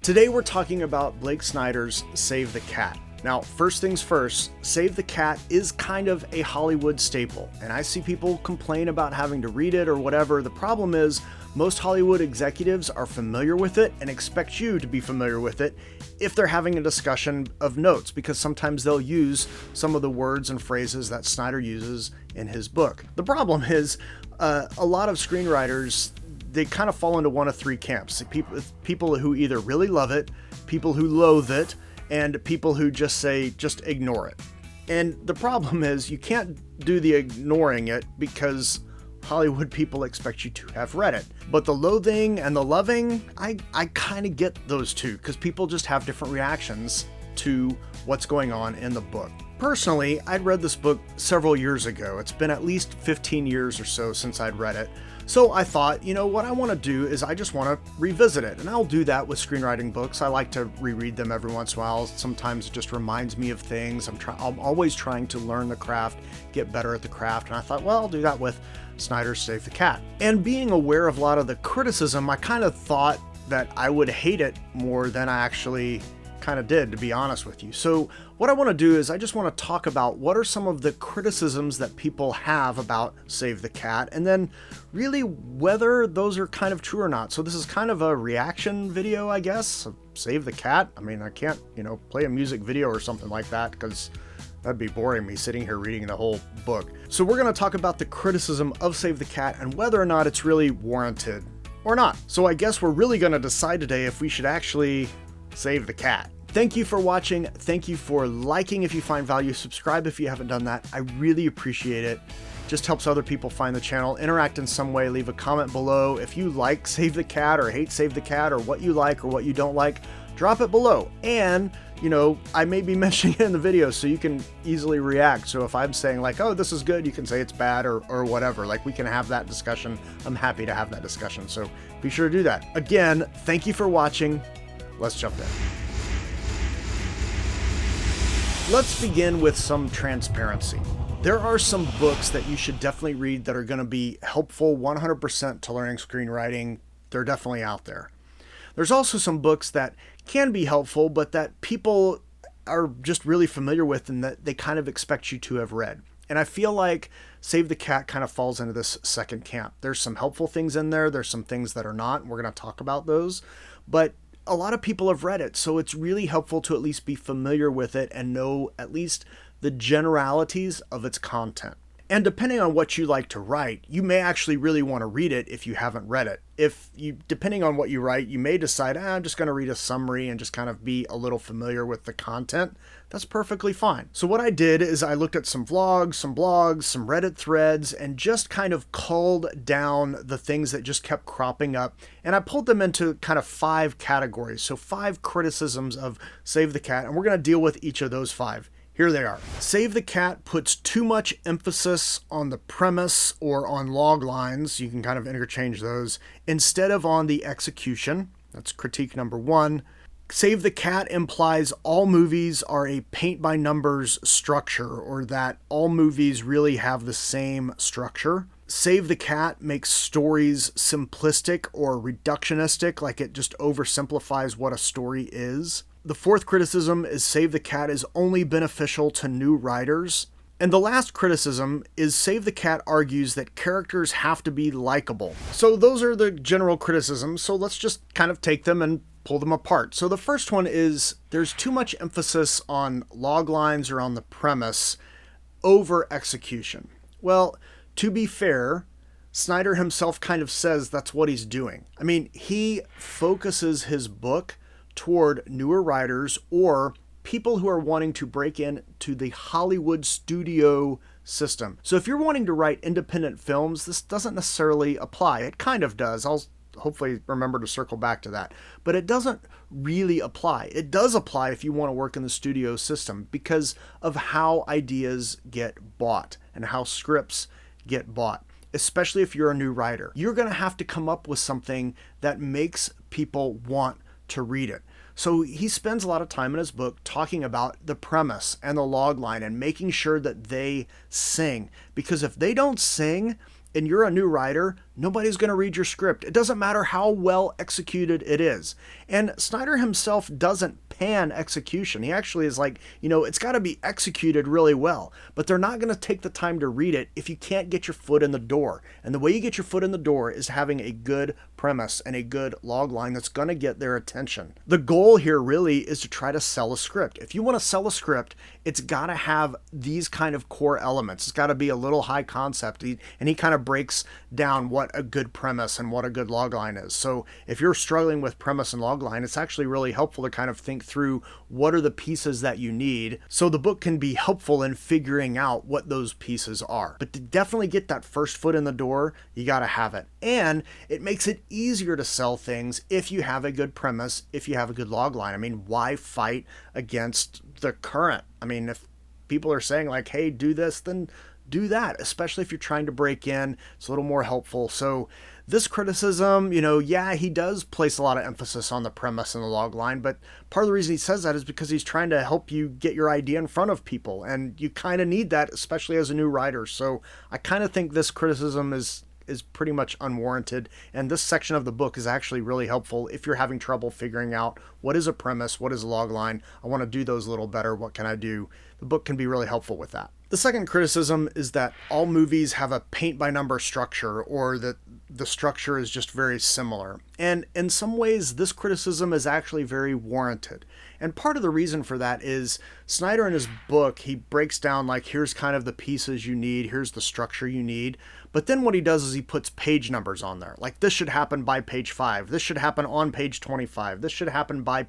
Today we're talking about Blake Snyder's Save the Cat. Now, first things first, Save the Cat is kind of a Hollywood staple, and I see people complain about having to read it or whatever. The problem is, most Hollywood executives are familiar with it and expect you to be familiar with it if they're having a discussion of notes, because sometimes they'll use some of the words and phrases that Snyder uses in his book. The problem is, a lot of screenwriters, they kind of fall into one of three camps. People who either really love it, people who loathe it, and people who just say, just ignore it. And the problem is you can't do the ignoring it because Hollywood people expect you to have read it. But the loathing and the loving, I kind of get those two because people just have different reactions to what's going on in the book. Personally, I'd read this book several years ago. It's been at least 15 years or so since I'd read it. So I thought, you know, what I want to do is I just want to revisit it. And I'll do that with screenwriting books. I like to reread them every once in a while. Sometimes it just reminds me of things. I'm always trying to learn the craft, get better at the craft. And I thought, well, I'll do that with Snyder's Save the Cat. And being aware of a lot of the criticism, I kind of thought that I would hate it more than I actually kind of did, to be honest with you. So what I want to do is I just want to talk about what are some of the criticisms that people have about Save the Cat, and then really whether those are kind of true or not. So this is kind of a reaction video, I guess, of Save the Cat. I mean, I can't, play a music video or something like that because that'd be boring, me sitting here reading the whole book. So we're going to talk about the criticism of Save the Cat and whether or not it's really warranted or not. So I guess we're really going to decide today if we should actually save the cat. Thank you for watching. Thank you for liking if you find value. Subscribe if you haven't done that. I really appreciate it. Just helps other people find the channel. Interact in some way. Leave a comment below. If you like Save the Cat or hate Save the Cat or what you like or what you don't like, drop it below. And, I may be mentioning it in the video so you can easily react. So if I'm saying like, oh, this is good, you can say it's bad or whatever. Like, we can have that discussion. I'm happy to have that discussion. So be sure to do that. Again, thank you for watching. Let's jump in. Let's begin with some transparency. There are some books that you should definitely read that are going to be helpful 100% to learning screenwriting. They're definitely out there. There's also some books that can be helpful, but that people are just really familiar with and that they kind of expect you to have read. And I feel like Save the Cat kind of falls into this second camp. There's some helpful things in there. There's some things that are not, and we're going to talk about those. But a lot of people have read it, so it's really helpful to at least be familiar with it and know at least the generalities of its content. And depending on what you like to write, you may actually really want to read it if you haven't read it. Depending on what you write, you may decide, I'm just going to read a summary and just kind of be a little familiar with the content. That's perfectly fine. So what I did is I looked at some vlogs, some blogs, some Reddit threads, and just kind of culled down the things that just kept cropping up. And I pulled them into kind of 5 categories. So 5 criticisms of Save the Cat, and we're going to deal with each of those 5. Here they are. Save the Cat puts too much emphasis on the premise or on log lines. You can kind of interchange those instead of on the execution. That's critique number 1. Save the Cat implies all movies are a paint-by-numbers structure, or that all movies really have the same structure. Save the Cat makes stories simplistic or reductionistic, like it just oversimplifies what a story is. The 4th criticism is Save the Cat is only beneficial to new writers. And the last criticism is Save the Cat argues that characters have to be likable. So those are the general criticisms, so let's just kind of take them and pull them apart. So the first one is there's too much emphasis on log lines or on the premise over execution. Well, to be fair, Snyder himself kind of says that's what he's doing. I mean, he focuses his book toward newer writers or people who are wanting to break into the Hollywood studio system. So if you're wanting to write independent films, this doesn't necessarily apply. It kind of does. I'll hopefully remember to circle back to that. But it doesn't really apply. It does apply if you want to work in the studio system because of how ideas get bought and how scripts get bought. Especially if you're a new writer. You're going to have to come up with something that makes people want to read it. So he spends a lot of time in his book talking about the premise and the log line and making sure that they sing. Because if they don't sing, and you're a new writer, nobody's going to read your script. It doesn't matter how well executed it is. And Snyder himself doesn't pan execution. He actually is like, it's got to be executed really well, but they're not going to take the time to read it if you can't get your foot in the door. And the way you get your foot in the door is having a good premise and a good log line that's going to get their attention. The goal here really is to try to sell a script. If you want to sell a script, it's got to have these kind of core elements. It's got to be a little high concept. And he kind of breaks down what a good premise and what a good logline is. So if you're struggling with premise and logline, it's actually really helpful to kind of think through what are the pieces that you need, so the book can be helpful in figuring out what those pieces are. But to definitely get that first foot in the door, you got to have it. And it makes it easier to sell things if you have a good premise, if you have a good logline. I mean, why fight against the current? I mean, if people are saying like, hey, do this, then do that, especially if you're trying to break in. It's a little more helpful. So this criticism, he does place a lot of emphasis on the premise and the log line, but part of the reason he says that is because he's trying to help you get your idea in front of people, and you kind of need that, especially as a new writer. So I kind of think this criticism is pretty much unwarranted, and this section of the book is actually really helpful if you're having trouble figuring out what is a premise, what is a log line. I want to do those a little better. What can I do? The book can be really helpful with that. The second criticism is that all movies have a paint-by-number structure, or that the structure is just very similar. And in some ways, this criticism is actually very warranted. And part of the reason for that is Snyder in his book, he breaks down like, here's kind of the pieces you need, here's the structure you need. But then what he does is he puts page numbers on there. Like, this should happen by page 5. This should happen on page 25. This should happen by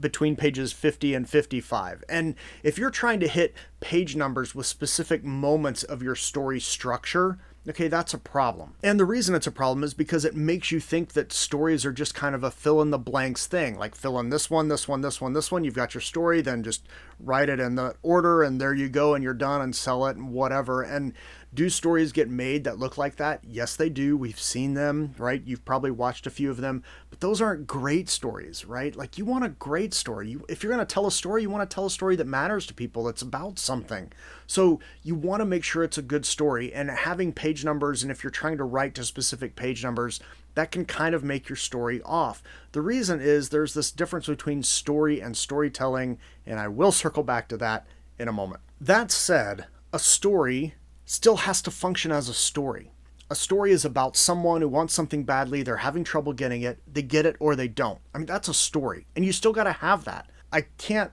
between pages 50 and 55. And if you're trying to hit page numbers with specific moments of your story structure, okay, that's a problem. And the reason it's a problem is because it makes you think that stories are just kind of a fill in the blanks thing, like fill in this one, this one, this one, this one. You've got your story, then just write it in the order, and there you go, and you're done, and sell it and whatever. And do stories get made that look like that? Yes, they do. We've seen them, right? You've probably watched a few of them, but those aren't great stories, right? Like, you want a great story. If you're going to tell a story, you want to tell a story that matters to people. It's about something. So you want to make sure it's a good story, and having page numbers, and if you're trying to write to specific page numbers, that can kind of make your story off. The reason is there's this difference between story and storytelling, and I will circle back to that in a moment. That said, a story still has to function as a story. A story is about someone who wants something badly, they're having trouble getting it, they get it or they don't. I mean, that's a story, and you still got to have that. I can't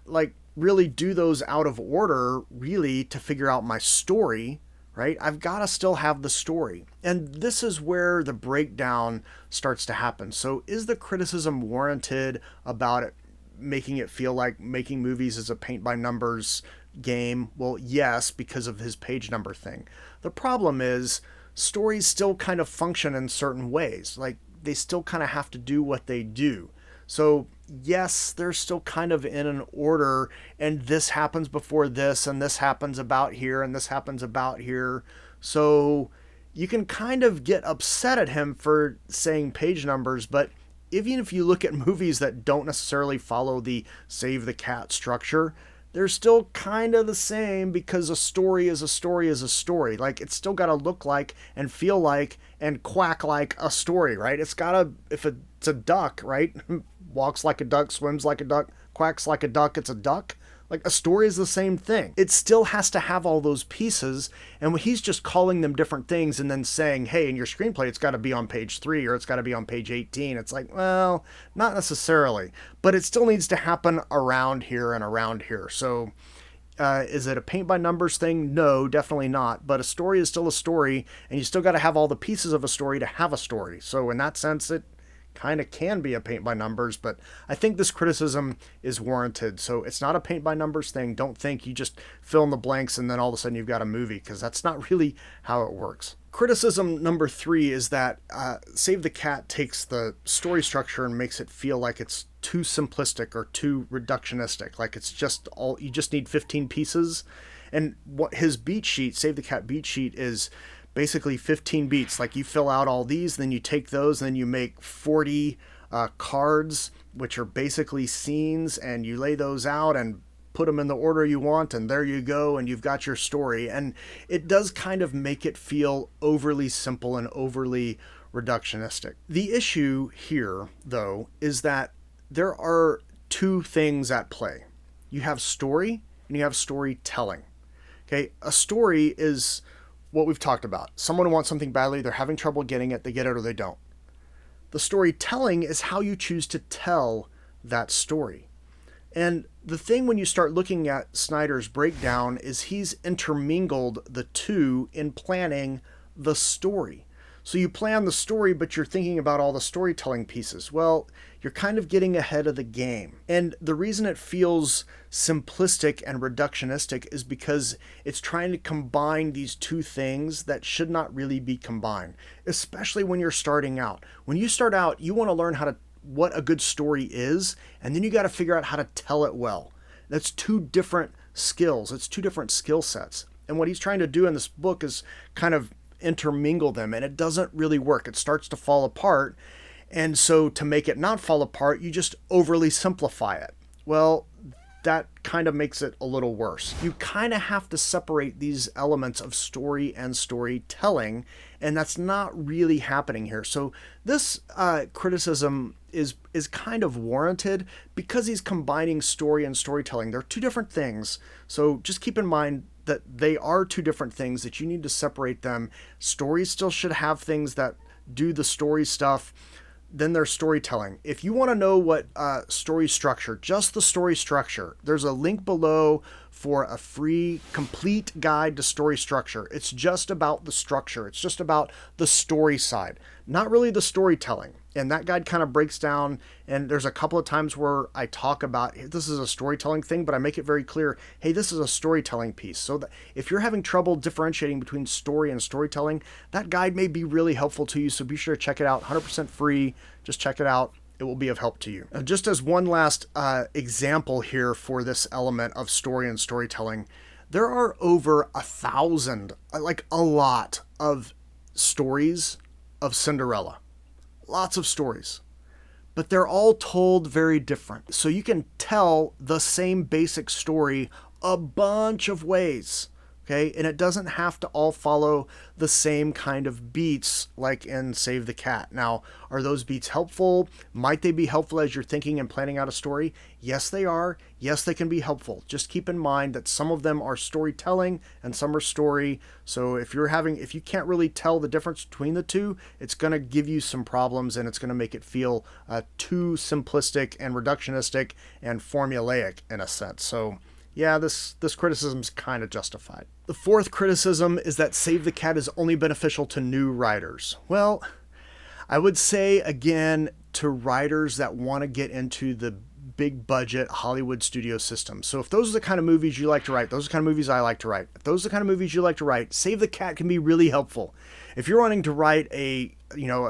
really do those out of order really to figure out my story, right? I've got to still have the story. And this is where the breakdown starts to happen. So is the criticism warranted about it making it feel like making movies is a paint by numbers game? Well, yes, because of his page number thing. The problem is stories still kind of function in certain ways. Like, they still kind of have to do what they do. So yes, they're still kind of in an order, and this happens before this, and this happens about here, and this happens about here. So you can kind of get upset at him for saying page numbers, but even if you look at movies that don't necessarily follow the save the cat structure, they're still kind of the same, because a story is a story is a story. Like, it's still got to look like and feel like and quack like a story, right? It's got to, if it's a duck, right? Walks like a duck, swims like a duck, quacks like a duck, it's a duck. Like, a story is the same thing. It still has to have all those pieces, and he's just calling them different things and then saying, hey, in your screenplay, it's got to be on page 3 or it's got to be on page 18. It's like, well, not necessarily, but it still needs to happen around here and around here. So is it a paint by numbers thing? No, definitely not. But a story is still a story, and you still got to have all the pieces of a story to have a story. So in that sense, it kind of can be a paint by numbers, but I think this criticism is warranted. So it's not a paint by numbers thing. Don't think you just fill in the blanks and then all of a sudden you've got a movie, because that's not really how it works. Criticism number 3 is that Save the Cat takes the story structure and makes it feel like it's too simplistic or too reductionistic. Like, it's just all, you just need 15 pieces. And what his beat sheet, Save the Cat beat sheet, is basically 15 beats. Like, you fill out all these, then you take those, and then you make 40 cards, which are basically scenes, and you lay those out, and put them in the order you want, and there you go, and you've got your story. And it does kind of make it feel overly simple and overly reductionistic. The issue here, though, is that there are two things at play. You have story and you have storytelling. Okay, a story is what we've talked about. Someone wants something badly, they're having trouble getting it, they get it or they don't. The storytelling is how you choose to tell that story. And the thing when you start looking at Snyder's breakdown is he's intermingled the two in planning the story. So you plan the story, but you're thinking about all the storytelling pieces. Well, you're kind of getting ahead of the game. And the reason it feels simplistic and reductionistic is because it's trying to combine these two things that should not really be combined, especially when you're starting out. When you start out, you want to learn what a good story is, and then you got to figure out how to tell it well. That's two different skills. It's two different skill sets. And what he's trying to do in this book is kind of intermingle them, and it doesn't really work. It starts to fall apart. And so to make it not fall apart, you just overly simplify it. Well, that kind of makes it a little worse. You kind of have to separate these elements of story and storytelling, and that's not really happening here. So this criticism is kind of warranted because he's combining story and storytelling. They're two different things. So just keep in mind that they are two different things, that you need to separate them. Stories still should have things that do the story stuff. Then there's storytelling. If you want to know what story structure, just the story structure, there's a link below for a free, complete guide to story structure. It's just about the structure. It's just about the story side, not really the storytelling. And that guide kind of breaks down, and there's a couple of times where I talk about, this is a storytelling thing, but I make it very clear, hey, this is a storytelling piece. So that if you're having trouble differentiating between story and storytelling, that guide may be really helpful to you. So be sure to check it out, 100% free. Just check it out. It will be of help to you. Just as one last example here for this element of story and storytelling, there are over 1,000, like a lot of stories of Cinderella. Lots of stories, but they're all told very different. So you can tell the same basic story a bunch of ways, okay? And it doesn't have to all follow the same kind of beats like in Save the Cat. Now, are those beats helpful? Might they be helpful as you're thinking and planning out a story? Yes, they are. Yes, they can be helpful. Just keep in mind that some of them are storytelling and some are story. So if you can't really tell the difference between the two, it's going to give you some problems, and it's going to make it feel too simplistic and reductionistic and formulaic in a sense. So yeah, this criticism's kind of justified. The fourth criticism is that Save the Cat is only beneficial to new writers. Well, I would say, again, to writers that want to get into the big budget Hollywood studio system. So if those are the kind of movies you like to write, those are the kind of movies I like to write. If those are the kind of movies you like to write, Save the Cat can be really helpful. If you're wanting to write a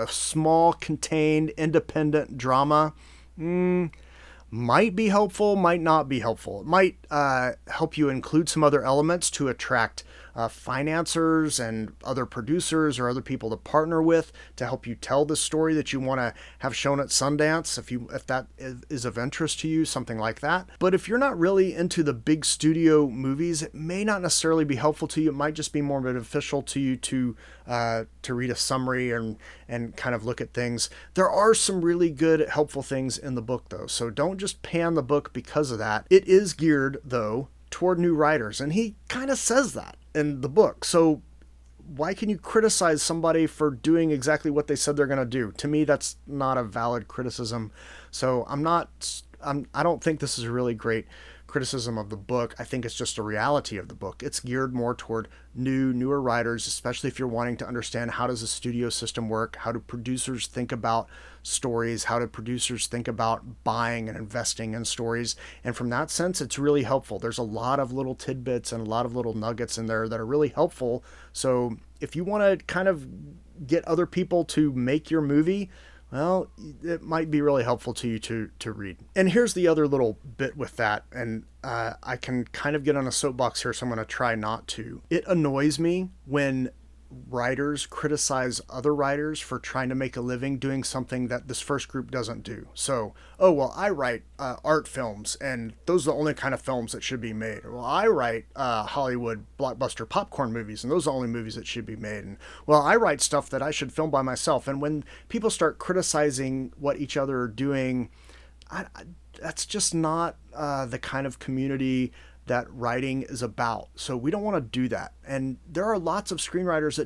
small, contained, independent drama, might be helpful, might not be helpful. It might help you include some other elements to attract financiers and other producers or other people to partner with to help you tell the story that you want to have shown at Sundance, if that is of interest to you, something like that. But if you're not really into the big studio movies, it may not necessarily be helpful to you. It might just be more beneficial to you to read a summary and kind of look at things. There are some really good, helpful things in the book, though, so don't just pan the book because of that. It is geared, though, toward new writers, and he kind of says that in the book. So why can you criticize somebody for doing exactly what they said they're going to do? To me, that's not a valid criticism. So I don't think this is a really great criticism of the book. I think it's just a reality of the book. It's geared more toward newer writers, especially if you're wanting to understand how does the studio system work, how do producers think about stories, how do producers think about buying and investing in stories. And from that sense, it's really helpful. There's a lot of little tidbits and a lot of little nuggets in there that are really helpful. So if you want to kind of get other people to make your movie, well, it might be really helpful to you to read. And here's the other little bit with that, and I can kind of get on a soapbox here, so I'm going to try not to. It annoys me when writers criticize other writers for trying to make a living doing something that this first group doesn't do. So, oh, well, I write art films, and those are the only kind of films that should be made. Well, I write Hollywood blockbuster popcorn movies, and those are the only movies that should be made. And, well, I write stuff that I should film by myself. And when people start criticizing what each other are doing, that's just not the kind of community that writing is about. So we don't want to do that. And there are lots of screenwriters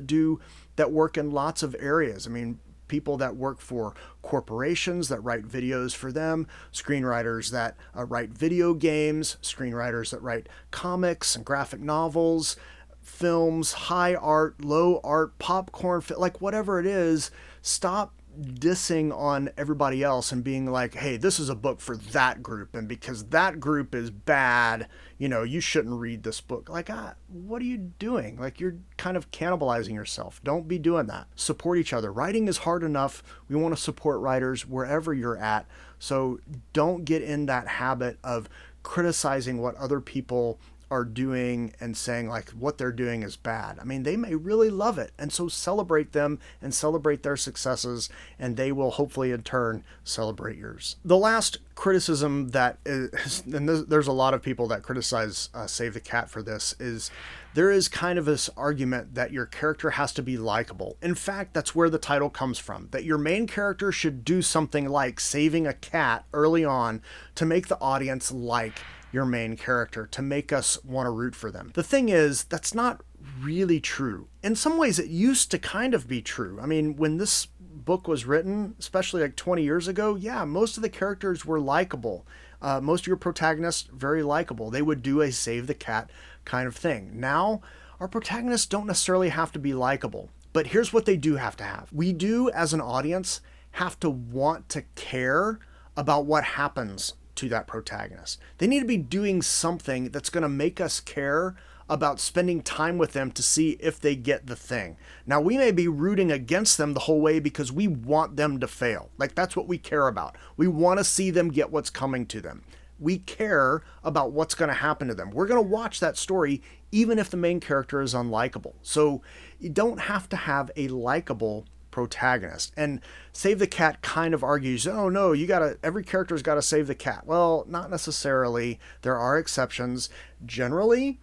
that work in lots of areas. I mean, people that work for corporations that write videos for them, screenwriters that write video games, screenwriters that write comics and graphic novels, films, high art, low art, popcorn, like whatever it is. Stop dissing on everybody else and being like, hey, this is a book for that group, and because that group is bad, you shouldn't read this book. Like, what are you doing? Like, you're kind of cannibalizing yourself. Don't be doing that. Support each other. Writing is hard enough. We want to support writers wherever you're at. So don't get in that habit of criticizing what other people are doing and saying like what they're doing is bad. I mean, they may really love it. And so celebrate them and celebrate their successes, and they will hopefully in turn celebrate yours. The last criticism that is, and there's a lot of people that criticize Save the Cat for this, is there is kind of this argument that your character has to be likable. In fact, that's where the title comes from, that your main character should do something like saving a cat early on to make the audience like your main character, to make us want to root for them. The thing is, that's not really true. In some ways, it used to kind of be true. I mean, when this book was written, especially like 20 years ago, yeah, most of the characters were likable. Most of your protagonists, very likable. They would do a save the cat kind of thing. Now, our protagonists don't necessarily have to be likable, but here's what they do have to have. We do, as an audience, have to want to care about what happens to that protagonist. They need to be doing something that's going to make us care about spending time with them to see if they get the thing. Now, we may be rooting against them the whole way because we want them to fail. Like, that's what we care about. We want to see them get what's coming to them. We care about what's going to happen to them. We're going to watch that story even if the main character is unlikable. So you don't have to have a likable protagonist. And Save the Cat kind of argues, oh no, every character's got to save the cat. Well, not necessarily. There are exceptions. Generally,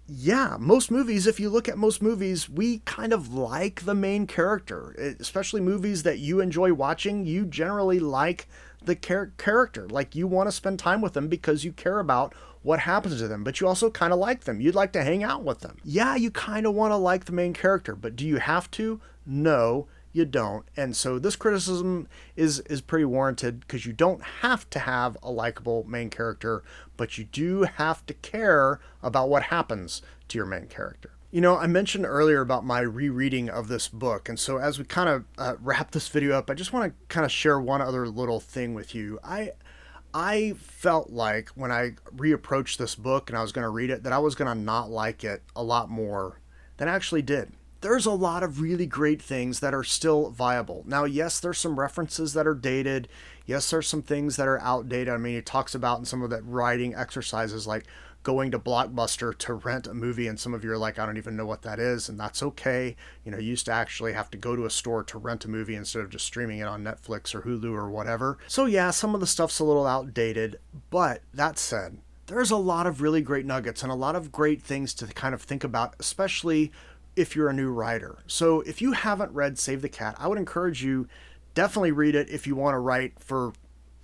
yeah, most movies, if you look at most movies, we kind of like the main character, especially movies that you enjoy watching. You generally like the character. Like, you want to spend time with them because you care about what happens to them, but you also kind of like them. You'd like to hang out with them. Yeah, you kind of want to like the main character, but do you have to? No, you don't. And so this criticism is pretty warranted, because you don't have to have a likable main character, but you do have to care about what happens to your main character. I mentioned earlier about my rereading of this book, and so as we kind of wrap this video up, I just want to kind of share one other little thing with you. I felt like when I reapproached this book and I was going to read it, that I was going to not like it a lot more than I actually did. There's a lot of really great things that are still viable. Now, yes, there's some references that are dated. Yes, there's some things that are outdated. I mean, it talks about in some of that writing exercises, like going to Blockbuster to rent a movie, and some of you are like, I don't even know what that is, and that's okay. You used to actually have to go to a store to rent a movie instead of just streaming it on Netflix or Hulu or whatever. So yeah, some of the stuff's a little outdated, but that said, there's a lot of really great nuggets and a lot of great things to kind of think about, especially if you're a new writer. So if you haven't read Save the Cat, I would encourage you, definitely read it if you want to write for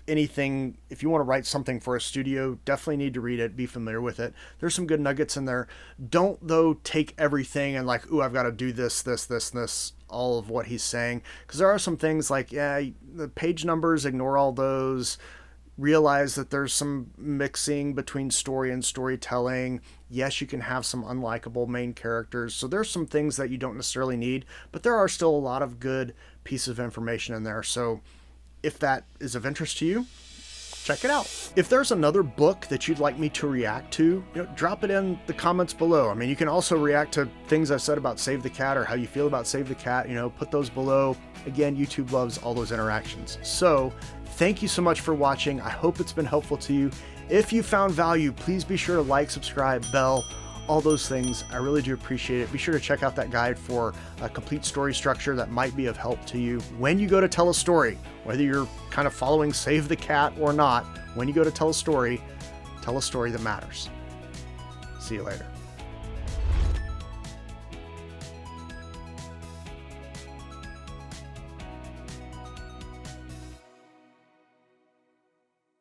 anything. If you want to write something for a studio, definitely need to read it, be familiar with it. There's some good nuggets in there. Don't, though, take everything and like, ooh, I've got to do this, all of what he's saying. Because there are some things like, yeah, the page numbers, ignore all those. Realize that there's some mixing between story and storytelling. Yes, you can have some unlikable main characters. So there's some things that you don't necessarily need, but there are still a lot of good pieces of information in there. So if that is of interest to you, check it out. If there's another book that you'd like me to react to, drop it in the comments below. I mean, you can also react to things I've said about Save the Cat or how you feel about Save the Cat, put those below. Again, YouTube loves all those interactions. So thank you so much for watching. I hope it's been helpful to you. If you found value, please be sure to like, subscribe, bell, all those things. I really do appreciate it. Be sure to check out that guide for a complete story structure that might be of help to you when you go to tell a story, whether you're kind of following Save the Cat or not. When you go to tell a story that matters. See you later.